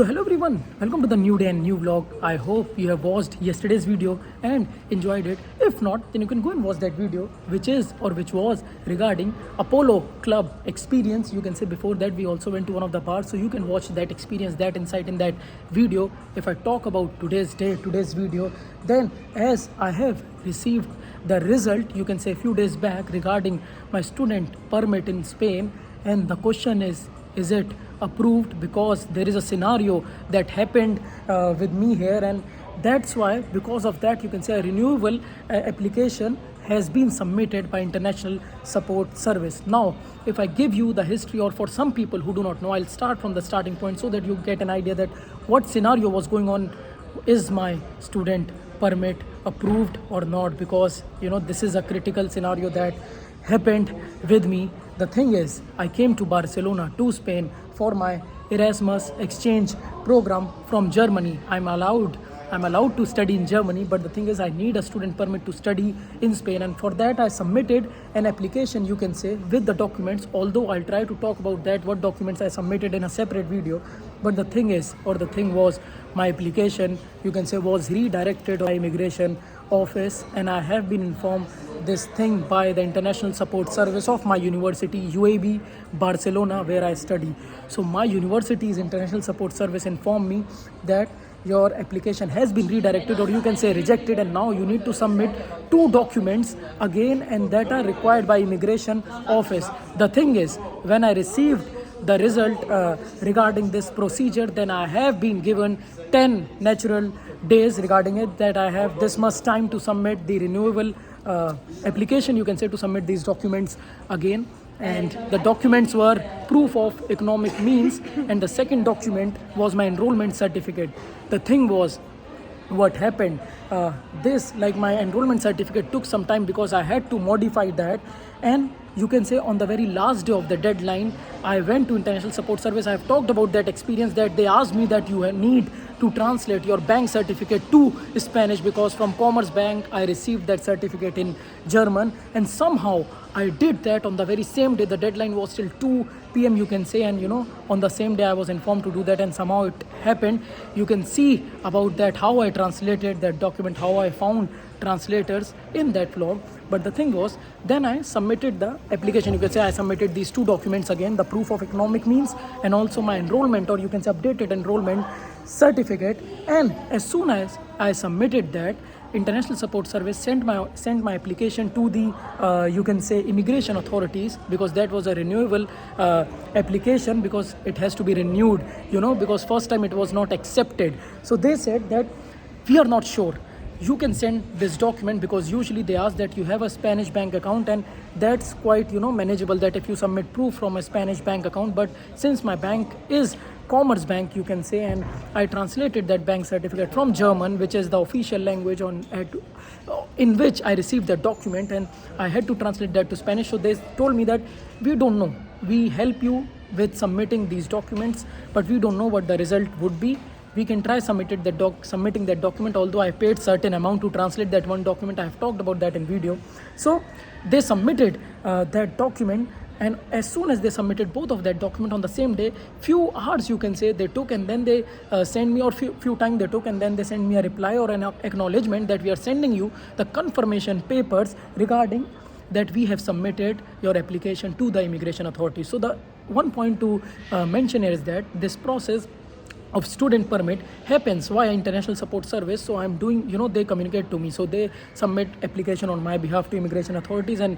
So hello everyone, welcome to the new day and new vlog. I hope you have watched yesterday's video and enjoyed it. If not, then you can go and watch that video, which was regarding Apollo Club experience. You can say before that we also went to one of the bars, so you can watch that experience, that insight in that video. If I talk about today's video, then as I have received the result, you can say a few days back regarding my student permit in Spain, and the question is it approved? Because there is a scenario that happened with me here, and that's why, because of that, you can say a renewal application has been submitted by international support service. Now if I give you the history, or for some people who do not know, I'll start from the starting point so that you get an idea that what scenario was going on. Is my student permit approved or not? Because this is a critical scenario that happened with me. The thing is, I came to Barcelona, to Spain, for my Erasmus exchange program from Germany. I'm allowed to study in Germany, but the thing is, I need a student permit to study in Spain, and for that I submitted an application, you can say, with the documents. Although I'll try to talk about that, what documents I submitted, in a separate video. But the thing was, my application, you can say, was redirected by immigration office, and I have been informed this thing by the international support service of my university, UAB Barcelona, where I study. So my university's international support service informed me that your application has been redirected, or you can say rejected, and now you need to submit 2 documents again, and that are required by immigration office. The thing is, when I received the result regarding this procedure, then I have been given 10 natural days regarding it, that I have this much time to submit the renewable application, you can say, to submit these documents again. And the documents were proof of economic means, and the second document was my enrollment certificate. The thing was, what happened, my enrollment certificate took some time because I had to modify that. And you can say, on the very last day of the deadline, I went to international support service. I have talked about that experience, that they asked me that you need to translate your bank certificate to Spanish, because from Commerce Bank I received that certificate in German, and somehow I did that on the very same day. The deadline was till 2 p.m. you can say, and on the same day I was informed to do that, and somehow it happened. You can see about that, how I translated that document, how I found translators in that vlog. But the thing was, then I submitted the application. You can say I submitted these 2 documents again, the proof of economic means and also my enrollment, or you can say updated enrollment certificate. And as soon as I submitted that, international support service sent my application to the you can say immigration authorities, because that was a renewable application, because it has to be renewed, because first time it was not accepted. So they said that we are not sure, you can send this document, because usually they ask that you have a Spanish bank account, and that's quite manageable, that if you submit proof from a Spanish bank account. But since my bank is Commerce Bank, you can say, and I translated that bank certificate from German, which is the official language in which I received that document, and I had to translate that to Spanish. So they told me that we don't know, we help you with submitting these documents, but we don't know what the result would be. We can try submitting that document, although I paid certain amount to translate that one document. I have talked about that in video. So they submitted that document, and as soon as they submitted both of that document on the same day, few hours you can say they took, and then they send me, or few time they took, and then they send me a reply or an acknowledgement that we are sending you the confirmation papers regarding that we have submitted your application to the immigration authorities. So the one point to mention here is that this process of student permit happens via international support service. So I'm doing, they communicate to me, so they submit application on my behalf to immigration authorities, and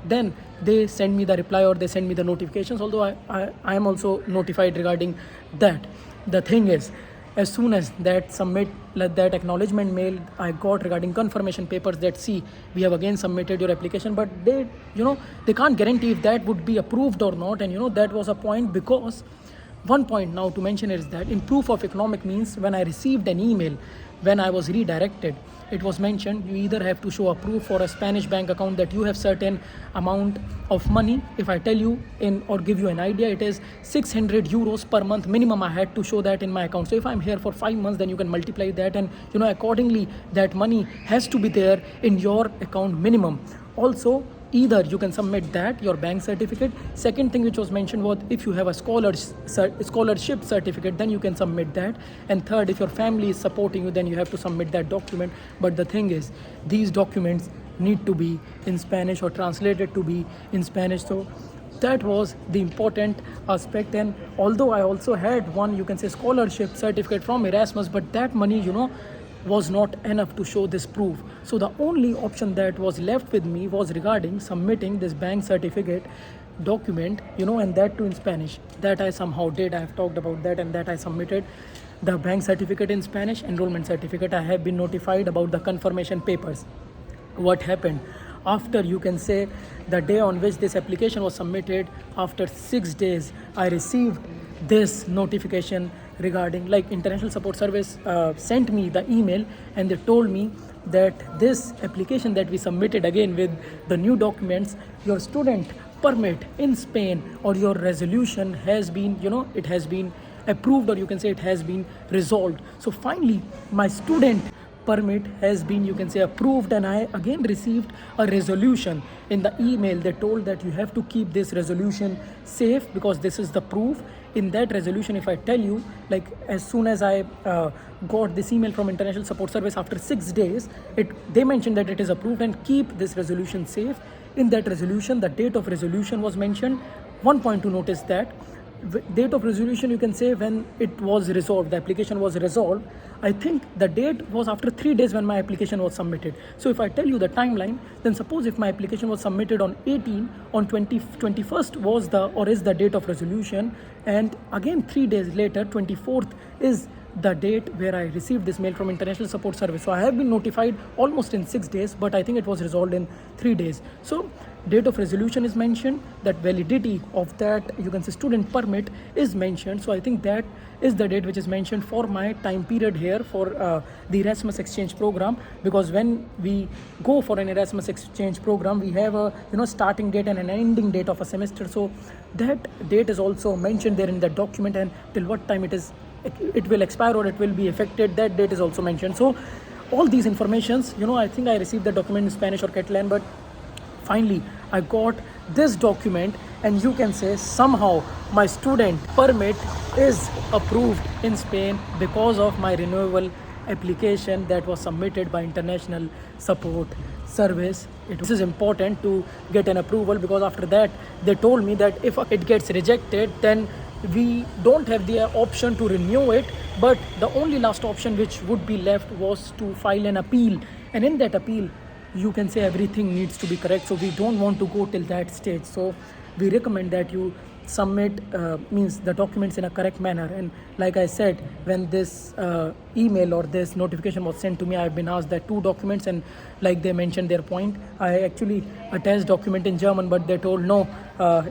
then they send me the reply, or they send me the notifications, although I am also notified regarding that. The thing is, as soon as that that acknowledgement mail I got regarding confirmation papers, that see, we have again submitted your application, but they can't guarantee if that would be approved or not. And that was a point, because one point now to mention is that in proof of economic means, when I received an email when I was redirected, it was mentioned you either have to show a proof for a Spanish bank account that you have certain amount of money. If I tell you or give you an idea, it is 600 euros per month minimum I had to show that in my account. So if I'm here for 5 months, then you can multiply that, and accordingly that money has to be there in your account minimum. Also, either you can submit that, your bank certificate. Second thing which was mentioned was if you have a scholarship certificate, then you can submit that. And third, if your family is supporting you, then you have to submit that document. But the thing is, these documents need to be in Spanish or translated to be in Spanish. So that was the important aspect. And although I also had one, you can say, scholarship certificate from Erasmus, but that money, was not enough to show this proof. So the only option that was left with me was regarding submitting this bank certificate document, and that too in Spanish. That I somehow did. I have talked about that, and that I submitted the bank certificate in Spanish. Enrollment certificate, I have been notified about the confirmation papers. What happened after, you can say, the day on which this application was submitted, after 6 days I received this notification regarding, like, international support service sent me the email, and they told me that this application that we submitted again with the new documents, your student permit in Spain or your resolution has been, it has been approved, or you can say it has been resolved. So finally my student permit has been, you can say, approved, and I again received a resolution. In the email they told that you have to keep this resolution safe because this is the proof. In that resolution, if I tell you, like, as soon as I got this email from international support service after 6 days, they mentioned that it is approved and keep this resolution safe. In that resolution, the date of resolution was mentioned. One point to notice, that date of resolution, you can say, when it was resolved, the application was resolved. I think the date was after 3 days when my application was submitted. So if I tell you the timeline, then suppose if my application was submitted on 18, on 21st was is the date of resolution, and again 3 days later, 24th is the date where I received this mail from international support service. So I have been notified almost in 6 days, but I think it was resolved in 3 days. So date of resolution is mentioned, that validity of that, you can say, student permit is mentioned. So I think that is the date which is mentioned for my time period here for the Erasmus exchange program, because when we go for an Erasmus exchange program, we have a starting date and an ending date of a semester. So that date is also mentioned there in the document, and till what time it will expire or it will be affected, that date is also mentioned. So all these informations, I think I received the document in Spanish or Catalan, but finally I got this document, and you can say somehow my student permit is approved in Spain because of my renewal application that was submitted by international support service. This is important to get an approval, because after that they told me that if it gets rejected, then we don't have the option to renew it, but the only last option which would be left was to file an appeal. And in that appeal, you can say, everything needs to be correct. So we don't want to go till that stage. So we recommend that you submit means the documents in a correct manner. And like I said, when this email or this notification was sent to me, I've been asked that 2 documents, and like they mentioned their point, I actually attached document in German, but they told no,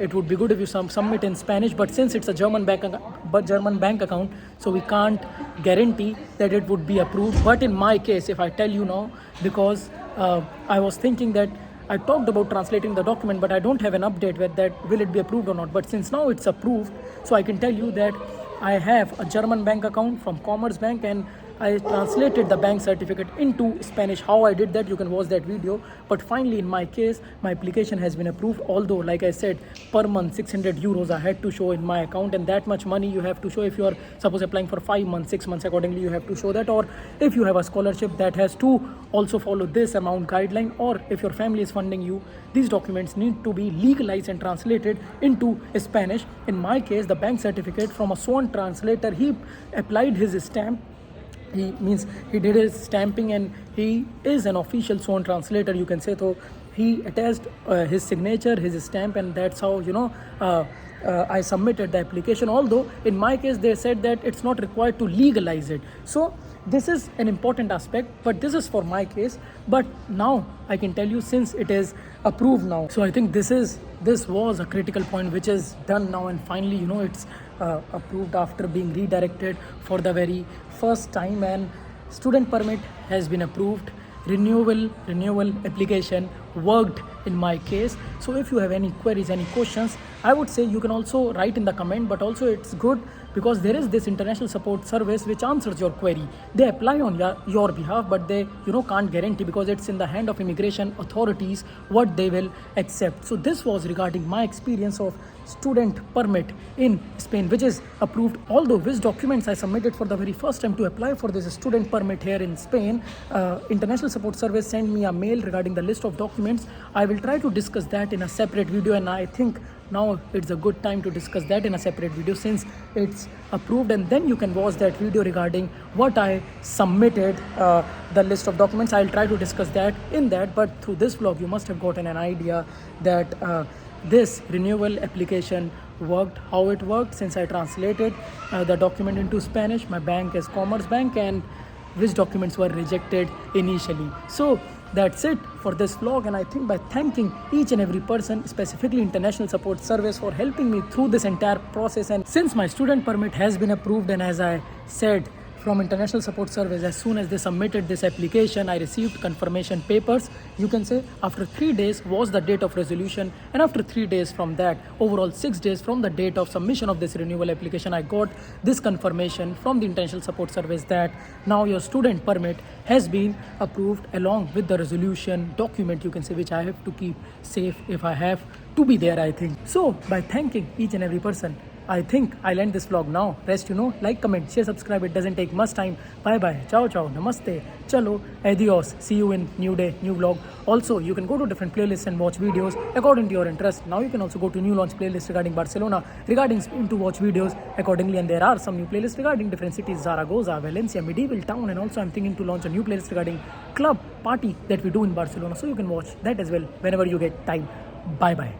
it would be good if you submit in Spanish, but since it's a German bank account, so we can't guarantee that it would be approved. But in my case, if I tell you now, because I was thinking that I talked about translating the document, but I don't have an update with that, will it be approved or not. But since now it's approved, so I can tell you that I have a German bank account from Commerce Bank, and I translated the bank certificate into Spanish. How I did that, you can watch that video. But finally, in my case, my application has been approved. Although, like I said, per month 600 euros I had to show in my account, and that much money you have to show if you are suppose applying for 5 months, 6 months. Accordingly, you have to show that. Or if you have a scholarship, that has to also follow this amount guideline. Or if your family is funding you, these documents need to be legalized and translated into Spanish. In my case, the bank certificate from a sworn translator, he applied his stamp. He did his stamping, and he is an official sworn translator, you can say. So he attached his signature, his stamp, and that's how I submitted the application. Although in my case they said that it's not required to legalize it. So this is an important aspect, but this is for my case. But now I can tell you, since it is approved now, so I think this was a critical point which is done now, and finally it's approved after being redirected for the very first time, and student permit has been approved. Renewal application worked in my case. So if you have any queries, any questions, I would say you can also write in the comment, but also it's good because there is this international support service which answers your query. They apply on your behalf, but they can't guarantee, because it's in the hand of immigration authorities what they will accept. So this was regarding my experience of student permit in Spain, which is approved. Although which documents I submitted for the very first time to apply for this student permit here in Spain, international support service sent me a mail regarding the list of documents. I will try to discuss that in a separate video, and I think now it's a good time to discuss that in a separate video since it's approved, and then you can watch that video regarding what I submitted, the list of documents. I'll try to discuss that in that, but through this vlog you must have gotten an idea that this renewal application worked, how it worked, since I translated the document into Spanish. My bank is Commerce Bank, and which documents were rejected initially. So that's it for this vlog, and I think by thanking each and every person, specifically International Support Service, for helping me through this entire process. And since my student permit has been approved, and as I said, from International Support Service, as soon as they submitted this application, I received confirmation papers. You can say after 3 days was the date of resolution, and after 3 days from that, overall 6 days from the date of submission of this renewal application, I got this confirmation from the International Support Service that now your student permit has been approved, along with the resolution document, you can say, which I have to keep safe if I have to be there, I think. So by thanking each and every person, I think I'll end this vlog now. Rest like, comment, share, subscribe. It doesn't take much time. Bye bye. Ciao ciao. Namaste. Chalo. Adios. See you in new day, new vlog. Also, you can go to different playlists and watch videos according to your interest. Now you can also go to new launch playlist regarding Barcelona, regarding Spain, to watch videos accordingly. And there are some new playlists regarding different cities: Zaragoza, Valencia, medieval town. And also I'm thinking to launch a new playlist regarding club party that we do in Barcelona. So you can watch that as well whenever you get time. Bye bye.